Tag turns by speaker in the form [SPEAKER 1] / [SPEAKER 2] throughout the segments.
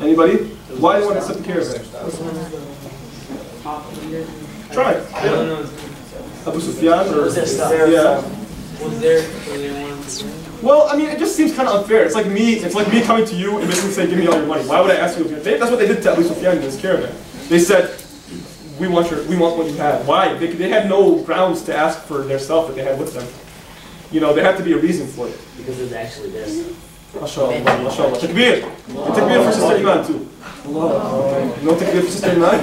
[SPEAKER 1] Anybody? Why do you want to accept the caravan? Try it. Yeah. Abu Sufyan or yeah. Well, I mean, it just seems kind of unfair. It's like me coming to you and basically saying, "Give me all your money." Why would I ask you? That's what they did to Abu Sufyan in his caravan. They said, "We want what you have." Why? They had no grounds to ask for their stuff that they had with them. You know, there had to be a reason for it.
[SPEAKER 2] Because it was actually this.
[SPEAKER 1] MashaAllah, MashaAllah. Takbir. And takbir for Sister Iman too. No takbir for Sister Iman.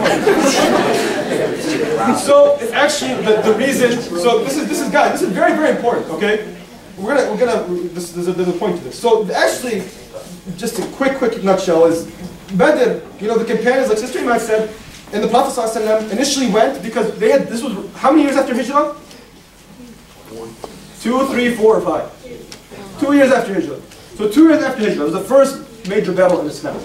[SPEAKER 1] So it's actually the reason. So this is guys. This is very, very important. Okay, there's a point to this. So actually, just a quick nutshell is Badr. You know, the companions, like Sister Iman said, and the Prophet ﷺ initially went because they had. This was how many years after Hijrah? 2, 3, 4, or 5. 2 years after Hijrah. So 2 years after Hijrah, it was the first major battle in Islam.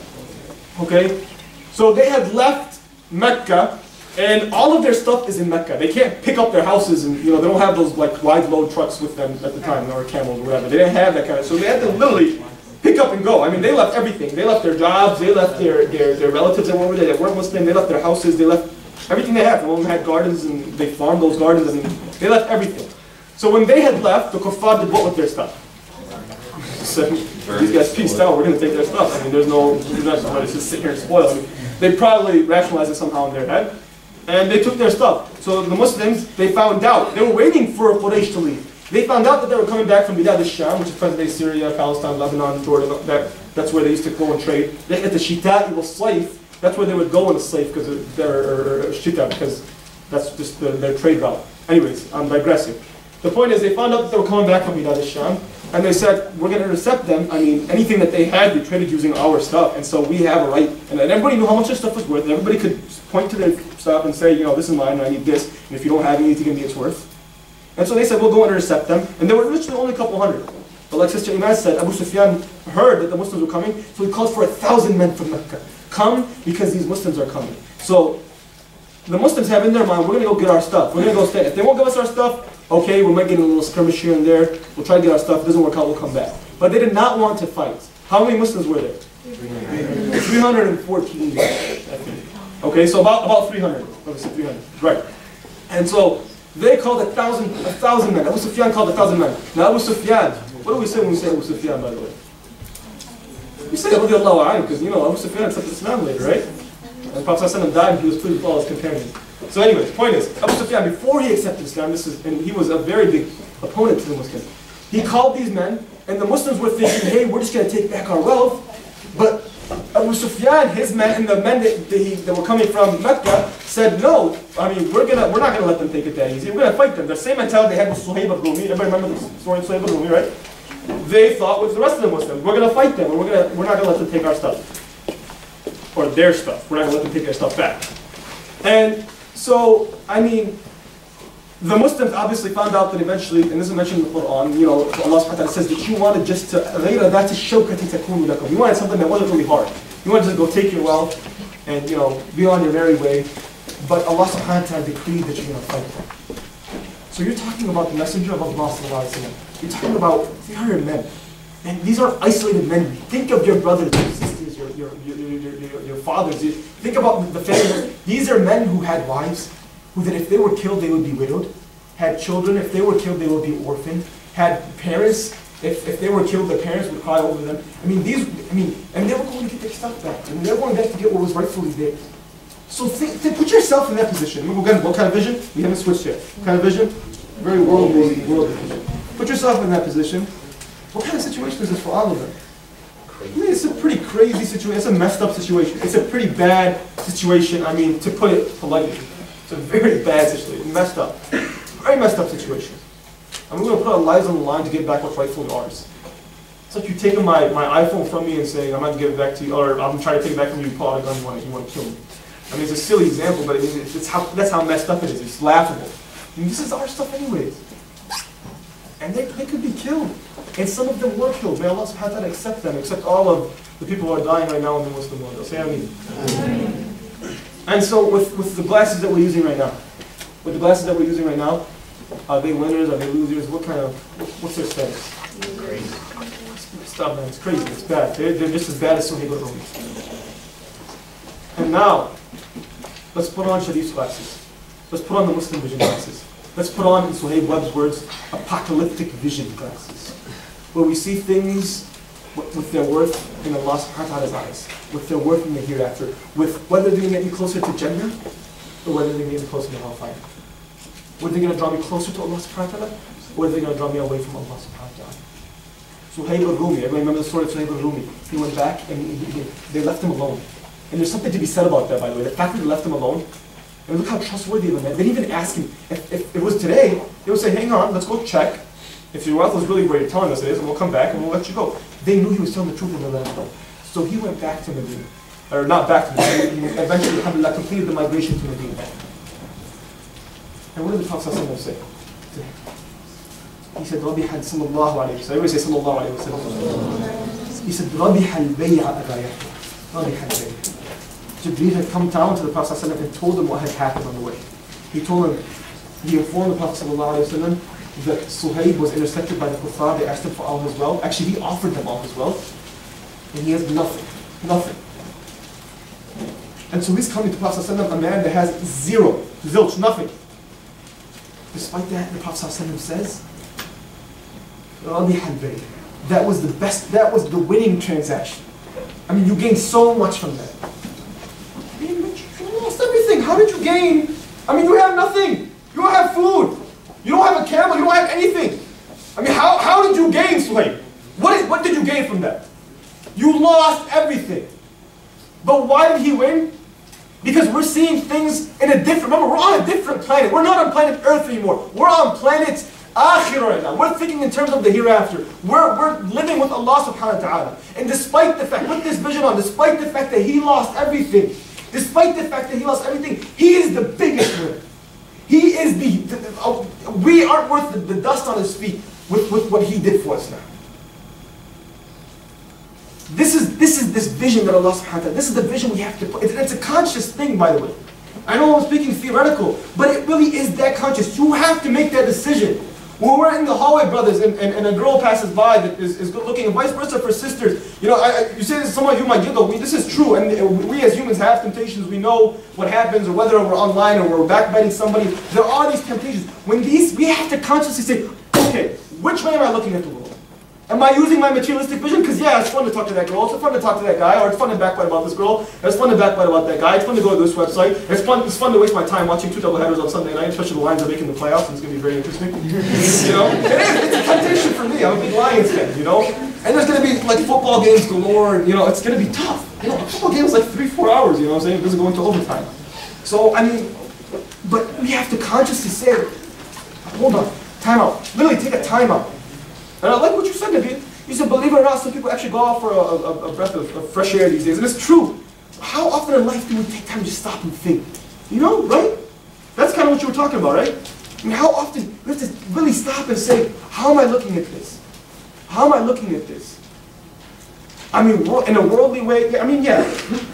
[SPEAKER 1] Okay? So they had left Mecca, and all of their stuff is in Mecca. They can't pick up their houses, and you know, they don't have those like wide load trucks with them at the time, or camels or whatever. They didn't have that kind of, so they had to literally pick up and go. I mean, they left everything. They left their jobs, they left their relatives that were there that weren't Muslim, they left their houses, they left everything they had. Some of them had gardens, and they farmed those gardens, and they left everything. So when they had left, the kuffar did what with their stuff? So these guys pieced out, we're going to take their stuff. I mean, we're not going to just sit here and spoil. I mean, they probably rationalized it somehow in their head, and they took their stuff. So the Muslims, they found out, they were waiting for Quraysh to leave. They found out that they were coming back from Bilad al-Sham, which is present-day Syria, Palestine, Lebanon, Jordan. That's where they used to go and trade. They had the Shita was Saif. That's where they would go in the Saif because that's just their trade route. Anyways, I'm digressing. The point is, they found out that they were coming back from Bilad al-Sham, and they said, we're going to intercept them. I mean, anything that they had, they traded using our stuff, and so we have a right. And everybody knew how much their stuff was worth. Everybody could point to their stuff and say, you know, this is mine, and I need this, and if you don't have it, you need to give me its worth. And so they said, we'll go and intercept them. And there were literally only a couple hundred. But like Sister Iman said, Abu Sufyan heard that the Muslims were coming, so he called for 1,000 men from Mecca. Come, because these Muslims are coming. So the Muslims have in their mind, we're going to go get our stuff. We're going to go stay. If they won't give us our stuff, okay, we might get a little skirmish here and there. We'll try to get our stuff. If it doesn't work out, we'll come back. But they did not want to fight. How many Muslims were there? 314. I think. Okay, so about 300. Obviously 300. Right. And so they called 1,000 men. Abu Sufyan called 1,000 men. Now Abu Sufyan, what do we say when we say Abu Sufyan, by the way? We say radiallahu anhu, because you know Abu Sufyan accepted Islam later, right? And the Prophet ﷺ died, and he was pleased with all his companions. So anyways, the point is, Abu Sufyan, before he accepted Islam, and he was a very big opponent to the Muslims, he called these men, and the Muslims were thinking, hey, we're just going to take back our wealth. But Abu Sufyan, his men, and the men that were coming from Mecca said, no, I mean, we're not going to let them take it that easy. We're going to fight them. The same mentality they had with Suhaib al-Rumi. Everybody remember the story of Suhaib al-Rumi, right? They thought with the rest of the Muslims, we're going to fight them, and we're not going to let them take our stuff. Or their stuff. We're not going to let them take their stuff back. And so, I mean, the Muslims obviously found out that eventually, and this is mentioned in the Quran, you know, Allah subhanahu wa ta'ala says that you wanted just to, you wanted something that wasn't really hard. You wanted to go take your wealth and, you know, be on your merry way. But Allah subhanahu wa ta'ala decreed that you're going to fight them. So you're talking about the Messenger of Allah sallallahu alayhi wa sallam. You're talking about 300 men. And these aren't isolated men. Think of your brothers, your sisters, your fathers. Think about the family. These are men who had wives, who that if they were killed, they would be widowed. Had children, if they were killed, they would be orphaned. Had parents, if they were killed, their parents would cry over them. And they were going to get their stuff back. And they were going back to get what was rightfully theirs. So put yourself in that position. Again, what kind of vision? We haven't switched yet. What kind of vision? Very worldly vision. Put yourself in that position. What kind of situation is this for all of them? I mean, it's a pretty crazy situation. It's a messed up situation. It's a pretty bad situation. I mean, to put it politely, it's a very bad situation. Messed up. Very messed up situation. And we're going to put our lives on the line to get back what's rightfully ours. It's like you taking my iPhone from me and saying, I'm not going to give it back to you, or I'm trying to take it back from you, you pull out a gun, you want to kill me. I mean, it's a silly example, but that's how messed up it is. It's laughable. I mean, this is our stuff anyways. And they could be killed. And some of them were killed. May Allah subhanahu wa ta'ala accept them, accept all of the people who are dying right now in the Muslim world. They'll say Ameen. And so with the glasses that we're using right now, are they winners, are they losers? What's their status?
[SPEAKER 2] Crazy.
[SPEAKER 1] Stop, man, it's crazy, it's bad. They're just as bad as Suhaib al-Rumi. And now, let's put on Sharif's glasses. Let's put on the Muslim vision glasses. Let's put on, in Suhaib Webb's words, apocalyptic vision glasses, where we see things with their worth in Allah subhanahu wa ta'ala's eyes, with their worth in the hereafter, with whether they're going to get me closer to Jannah, or whether they're going to get me closer to hellfire. Whether they're going to draw me closer to Allah subhanahu wa ta'ala, or they're going to draw me away from Allah subhanahu wa ta'ala. Suhaib al-Rumi, everybody remember the story of Suhaib al-Rumi? He went back and they left him alone. And there's something to be said about that, by the way. The fact that they left him alone, and look how trustworthy they were. They didn't even ask him. If it was today, they would say, hang on, let's go check. If your wealth is really where you're telling us it is, and we'll come back and we'll let you go. They knew he was telling the truth and they let him go. So he went back to Medina. Or not back to Medina, he eventually, alhamdulillah, completed the migration to Medina. And what did the Prophet say? He said, Rabiha sallallahu alayhi wa sallam. Everybody say sallallahu alayhi wa sallam. He said, Rabiha al-bay'a agayatu. Rabiha al-bay'a. Jibreel had come down to the Prophet ﷺ and told him what had happened on the way. He informed the Prophet ﷺ that Suhaib was intercepted by the kuffar. They asked him for all his wealth. Actually, he offered them all his wealth. And he has nothing. Nothing. And so he's coming to the Prophet ﷺ, a man that has zero, zilch, nothing. Despite that, the Prophet ﷺ says, that was the best, that was the winning transaction. I mean, you gained so much from that. You lost everything. How did you gain? I mean, you have nothing. You don't have food. You don't have a camel. You don't have anything. I mean, how did you gain, Suhaib? What did you gain from that? You lost everything. But why did he win? Because we're seeing things in a different, remember, we're on a different planet. We're not on planet Earth anymore. We're on planet Akhirah right now. We're thinking in terms of the hereafter. We're living with Allah subhanahu wa ta'ala. And despite the fact, put this vision on, despite the fact that he lost everything, he is the biggest winner. He is we aren't worth the dust on his feet with what he did for us now. This is this vision that Allah subhanahu wa ta'ala, this is the vision we have to put. It's a conscious thing, by the way. I know I'm speaking theoretical, but it really is that conscious. You have to make that decision. When we're in the hallway, brothers, and a girl passes by that is good looking, and vice versa for sisters, you know, you say this, some of you might get, this is true, and we as humans have temptations. We know what happens, or whether we're online or we're backbiting somebody. There are these temptations. We have to consciously say, okay, which way am I looking at the world? Am I using my materialistic vision? Because yeah, it's fun to talk to that girl, it's fun to talk to that guy, or it's fun to backbite about this girl, it's fun to backbite about that guy, it's fun to go to this website, it's fun to waste my time watching 2 doubleheaders on Sunday night, especially the Lions are making the playoffs, and it's going to be very interesting. You know, it's a temptation for me. I'm a big Lions fan, you know, and there's going to be like football games galore, and, you know, it's going to be tough. You know, a football game is like 3-4 hours, you know what I'm saying? It doesn't go into overtime. So I mean, but we have to consciously say, hold on, time out. Literally take a time out. And I like what you said, Naveed. You said, believe it or not, some people actually go out for a breath of fresh air these days. And it's true. How often in life do we take time to just stop and think? You know, right? That's kind of what you were talking about, right? I mean, how often we have to really stop and say, how am I looking at this? How am I looking at this? I mean, in a worldly way, I mean, yeah.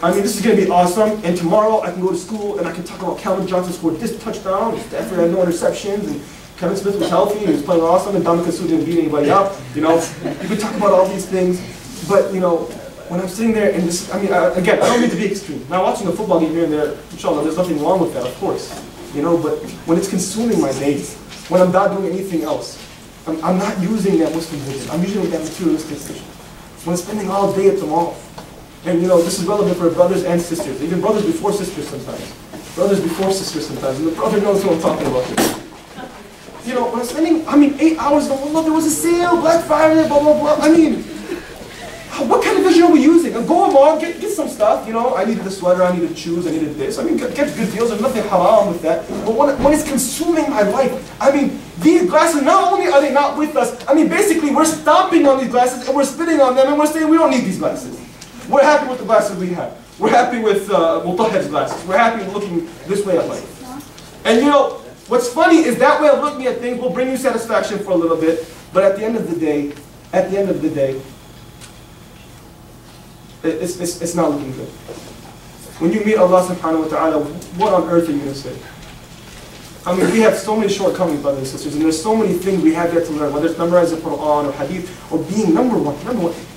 [SPEAKER 1] I mean, this is going to be awesome. And tomorrow I can go to school and I can talk about Calvin Johnson scored this touchdown. Stafford had no interceptions. And Kevin Smith was healthy and he was playing awesome, and Dominic Su didn't beat anybody up. You know, you could talk about all these things, but you know, when I'm sitting there and this, I mean, again, I don't mean to be extreme. Now, watching a football game here and there, inshallah, there's nothing wrong with that, of course. You know, but when it's consuming my days, when I'm not doing anything else, I'm not using that Muslim vision. I'm using that materialistic vision. When I'm spending all day at the mall, and you know, this is relevant for brothers and sisters, even brothers before sisters sometimes. Brothers before sisters sometimes, and the brother knows who I'm talking about here. You know, when I'm spending, 8 hours, oh look, there was a sale, Black Friday, blah, blah, blah. I mean, what kind of vision are we using? Go along, get some stuff, you know, I needed a sweater, I needed shoes, I needed this. I mean, get good deals, there's nothing haram with that. But when it's consuming my life, I mean, these glasses, not only are they not with us, I mean, basically we're stomping on these glasses and we're spitting on them and we're saying we don't need these glasses. We're happy with the glasses we have. We're happy with Mutahhid's glasses. We're happy looking this way at life. And you know, what's funny is that way of looking at things will bring you satisfaction for a little bit, but at the end of the day, it's not looking good. When you meet Allah subhanahu wa ta'ala, what on earth are you going to say? I mean, we have so many shortcomings, brothers and sisters, and there's so many things we have yet to learn, whether it's memorizing the Quran or Hadith, or being number one,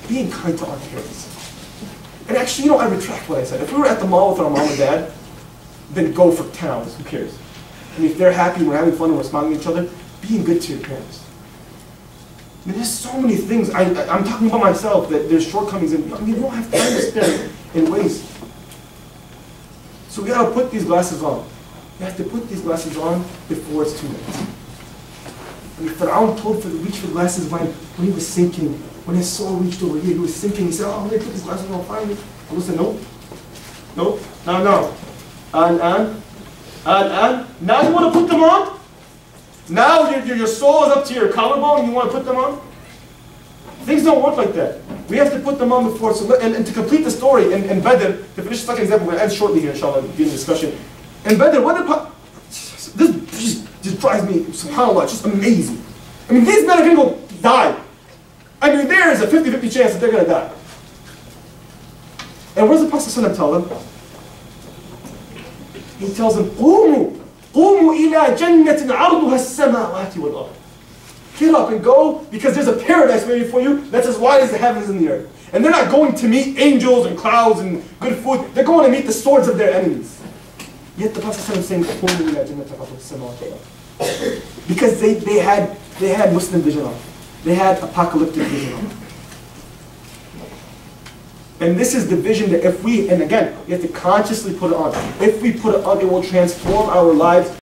[SPEAKER 1] being kind to our parents. And actually, I retract what I said. If we were at the mall with our mom and dad, then go for towns, who cares? And if they're happy, we're having fun, and we're smiling at each other, being good to your parents. I mean, there's so many things. I'm talking about myself, that there's shortcomings, and you don't have time to spend in waste. So we gotta put these glasses on. You have to put these glasses on before it's too late. I mean, Fir'aun told to reach for the glasses when he was sinking. When his soul reached over here, he was sinking. He said, oh, let me put these glasses on finally. Allah said, no. No. No. And. Now you want to put them on? Now your soul is up to your collarbone and you want to put them on? Things don't work like that. We have to put them on before. So, and to complete the story, in Badr, to finish the second example, we're going to end shortly here, inshallah, in the discussion. In Badr, this just drives me, subhanAllah, it's just amazing. I mean, these men are going to go die. I mean, there is a 50-50 chance that they're going to die. And what does the Prophet tell them? He tells them, قُومُوا إِلَىٰ جَنَّةٍ عَرْضُهَا السَّمَاوَاتِ وَالْأَرْضِ. Get up and go, because there's a paradise waiting for you that's as wide as the heavens and the earth. And they're not going to meet angels and clouds and good food. They're going to meet the swords of their enemies. Yet the Prophet is saying, قُومُوا إِلَىٰ جَنَّةٍ عَرْضُهَا السَّمَاوَاتِ وَالْأَرْضِ. Because they had Muslim vision on. They had apocalyptic vision on. And this is the vision that if we, and again, you have to consciously put it on. If we put it on, it will transform our lives.